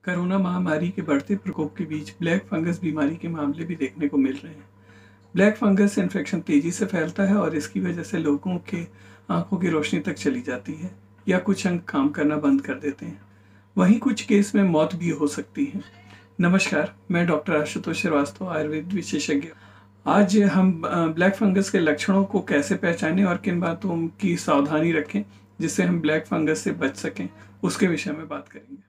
Corona महामारी के बढ़ते प्रकोप के बीच ब्लैक फंगस बीमारी के मामले भी देखने को मिल रहे हैं। ब्लैक फंगस इन्फेक्शन तेजी से फैलता है और इसकी वजह से लोगों के आंखों की रोशनी तक चली जाती है या कुछ अंग काम करना बंद कर देते हैं। वहीं कुछ केस में मौत भी हो सकती है। नमस्कार, मैं डॉक्टर आशुतोष श्रीवास्तव, आयुर्वेद विशेषज्ञ। आज हम ब्लैक फंगस के लक्षणों को कैसे पहचानें और किन बातों की सावधानी रखें जिससे हम ब्लैक फंगस से बच सकें, उसके विषय में बात करेंगे।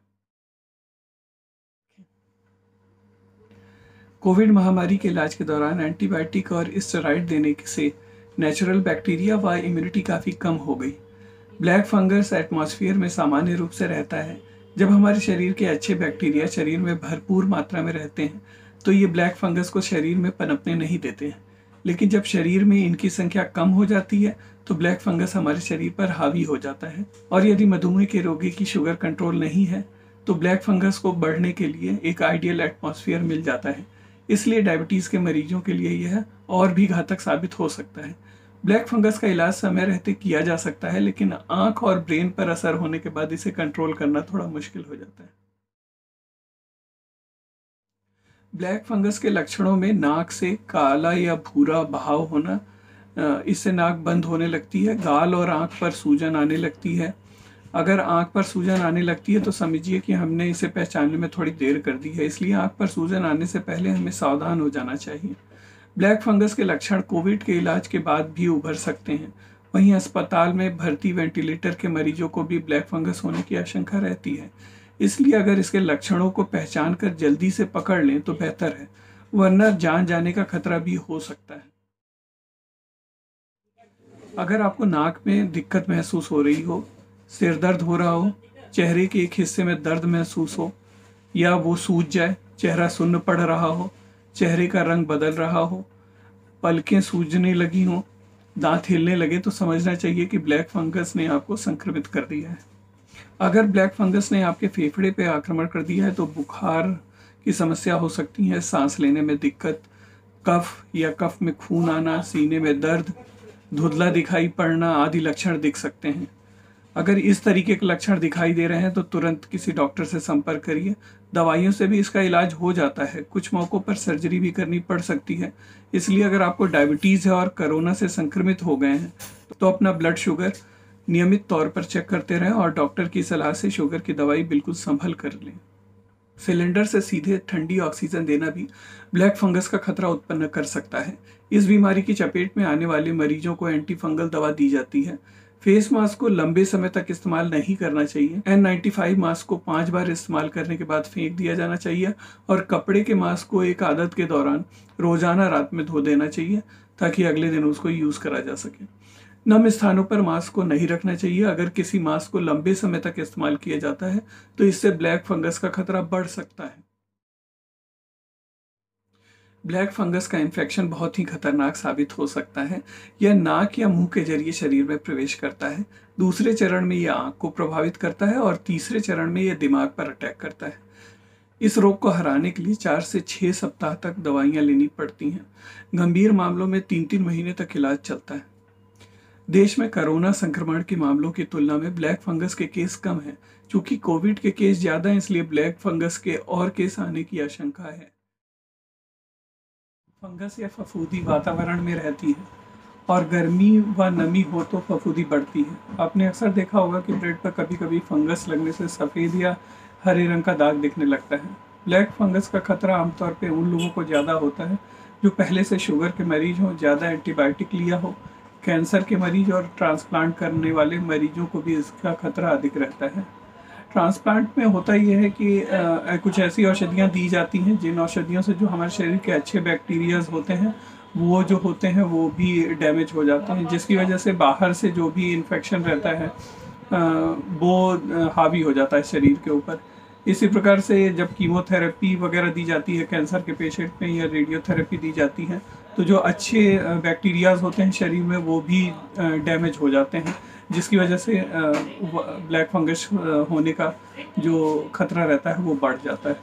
कोविड महामारी के इलाज के दौरान एंटीबायोटिक और स्टेरॉइड देने से नेचुरल बैक्टीरिया व इम्यूनिटी काफ़ी कम हो गई। ब्लैक फंगस एटमॉस्फेयर में सामान्य रूप से रहता है। जब हमारे शरीर के अच्छे बैक्टीरिया शरीर में भरपूर मात्रा में रहते हैं तो ये ब्लैक फंगस को शरीर में पनपने नहीं देते हैं। लेकिन जब शरीर में इनकी संख्या कम हो जाती है तो ब्लैक फंगस हमारे शरीर पर हावी हो जाता है। और यदि मधुमेह के रोगी की शुगर कंट्रोल नहीं है तो ब्लैक फंगस को बढ़ने के लिए एक आइडियल एटमॉस्फेयर मिल जाता है। इसलिए डायबिटीज़ के मरीजों के लिए यह और भी घातक साबित हो सकता है। ब्लैक फंगस का इलाज समय रहते किया जा सकता है, लेकिन आंख और ब्रेन पर असर होने के बाद इसे कंट्रोल करना थोड़ा मुश्किल हो जाता है। ब्लैक फंगस के लक्षणों में नाक से काला या भूरा बहाव होना, इससे नाक बंद होने लगती है। गाल और आंख पर सूजन आने लगती है। अगर आंख पर सूजन आने लगती है तो समझिए कि हमने इसे पहचानने में थोड़ी देर कर दी है, इसलिए आंख पर सूजन आने से पहले हमें सावधान हो जाना चाहिए। ब्लैक फंगस के लक्षण कोविड के इलाज के बाद भी उभर सकते हैं। वहीं अस्पताल में भर्ती वेंटिलेटर के मरीजों को भी ब्लैक फंगस होने की आशंका रहती है। इसलिए अगर इसके लक्षणों को पहचान कर जल्दी से पकड़ लें तो बेहतर है, वरना जान जाने का खतरा भी हो सकता है। अगर आपको नाक में दिक्कत महसूस हो रही हो, सिर दर्द हो रहा हो, चेहरे के एक हिस्से में दर्द महसूस हो या वो सूज जाए, चेहरा सुन्न पड़ रहा हो, चेहरे का रंग बदल रहा हो, पलकें सूजने लगी हों, दांत हिलने लगे, तो समझना चाहिए कि ब्लैक फंगस ने आपको संक्रमित कर दिया है। अगर ब्लैक फंगस ने आपके फेफड़े पर आक्रमण कर दिया है तो बुखार की समस्या हो सकती है, सांस लेने में दिक्कत, कफ या कफ में खून आना, सीने में दर्द, धुंधला दिखाई पड़ना आदि लक्षण दिख सकते हैं। अगर इस तरीके के लक्षण दिखाई दे रहे हैं तो तुरंत किसी डॉक्टर से संपर्क करिए। दवाइयों से भी इसका इलाज हो जाता है, कुछ मौक़ों पर सर्जरी भी करनी पड़ सकती है। इसलिए अगर आपको डायबिटीज़ है और कोरोना से संक्रमित हो गए हैं तो अपना ब्लड शुगर नियमित तौर पर चेक करते रहें और डॉक्टर की सलाह से शुगर की दवाई बिल्कुल संभल कर लें। सिलेंडर से सीधे ठंडी ऑक्सीजन देना भी ब्लैक फंगस का खतरा उत्पन्न कर सकता है। इस बीमारी की चपेट में आने वाले मरीजों को एंटी फंगल दवा दी जाती है। फेस मास्क को लंबे समय तक इस्तेमाल नहीं करना चाहिए। N95 मास्क को 5 बार इस्तेमाल करने के बाद फेंक दिया जाना चाहिए और कपड़े के मास्क को एक आदत के दौरान रोजाना रात में धो देना चाहिए ताकि अगले दिन उसको यूज़ करा जा सके। नम स्थानों पर मास्क को नहीं रखना चाहिए। अगर किसी मास्क को लंबे समय तक इस्तेमाल किया जाता है तो इससे ब्लैक फंगस का खतरा बढ़ सकता है। ब्लैक फंगस का इन्फेक्शन बहुत ही खतरनाक साबित हो सकता है। यह नाक या मुंह के जरिए शरीर में प्रवेश करता है। दूसरे चरण में यह आंख को प्रभावित करता है और तीसरे चरण में यह दिमाग पर अटैक करता है। इस रोग को हराने के लिए 4 से 6 सप्ताह तक दवाइयाँ लेनी पड़ती हैं। गंभीर मामलों में 3-3 महीने तक इलाज चलता है। देश में कोरोना संक्रमण के मामलों की तुलना में ब्लैक फंगस के केस कम हैं। चूंकि कोविड के केस ज़्यादा हैं, इसलिए ब्लैक फंगस के और केस आने की आशंका है। फंगस या फफूंदी वातावरण में रहती है और गर्मी व नमी हो तो फफूंदी बढ़ती है। आपने अक्सर देखा होगा कि ब्रेड पर कभी कभी फंगस लगने से सफ़ेद या हरे रंग का दाग दिखने लगता है। ब्लैक फंगस का खतरा आमतौर पे उन लोगों को ज़्यादा होता है जो पहले से शुगर के मरीज हों, ज़्यादा एंटीबायोटिक लिया हो, कैंसर के मरीज और ट्रांसप्लांट करने वाले मरीजों को भी इसका खतरा अधिक रहता है। ट्रांसप्लांट में होता यह है कि कुछ ऐसी औषधियाँ दी जाती हैं जिन औषधियों से जो हमारे शरीर के अच्छे बैक्टीरियाज होते हैं वो भी डैमेज हो जाते हैं, जिसकी वजह से बाहर से जो भी इन्फेक्शन रहता है वो हावी हो जाता है शरीर के ऊपर। इसी प्रकार से जब कीमोथेरेपी वगैरह दी जाती है कैंसर के पेशेंट में या रेडियोथेरेपी दी जाती है तो जो अच्छे बैक्टीरियाज होते हैं शरीर में वो भी डैमेज हो जाते हैं, जिसकी वजह से ब्लैक फंगस होने का जो खतरा रहता है वो बढ़ जाता है।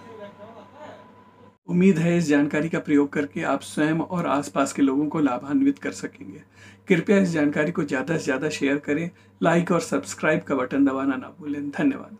उम्मीद है इस जानकारी का प्रयोग करके आप स्वयं और आसपास के लोगों को लाभान्वित कर सकेंगे। कृपया इस जानकारी को ज़्यादा से ज़्यादा शेयर करें, लाइक और सब्सक्राइब का बटन दबाना ना भूलें। धन्यवाद।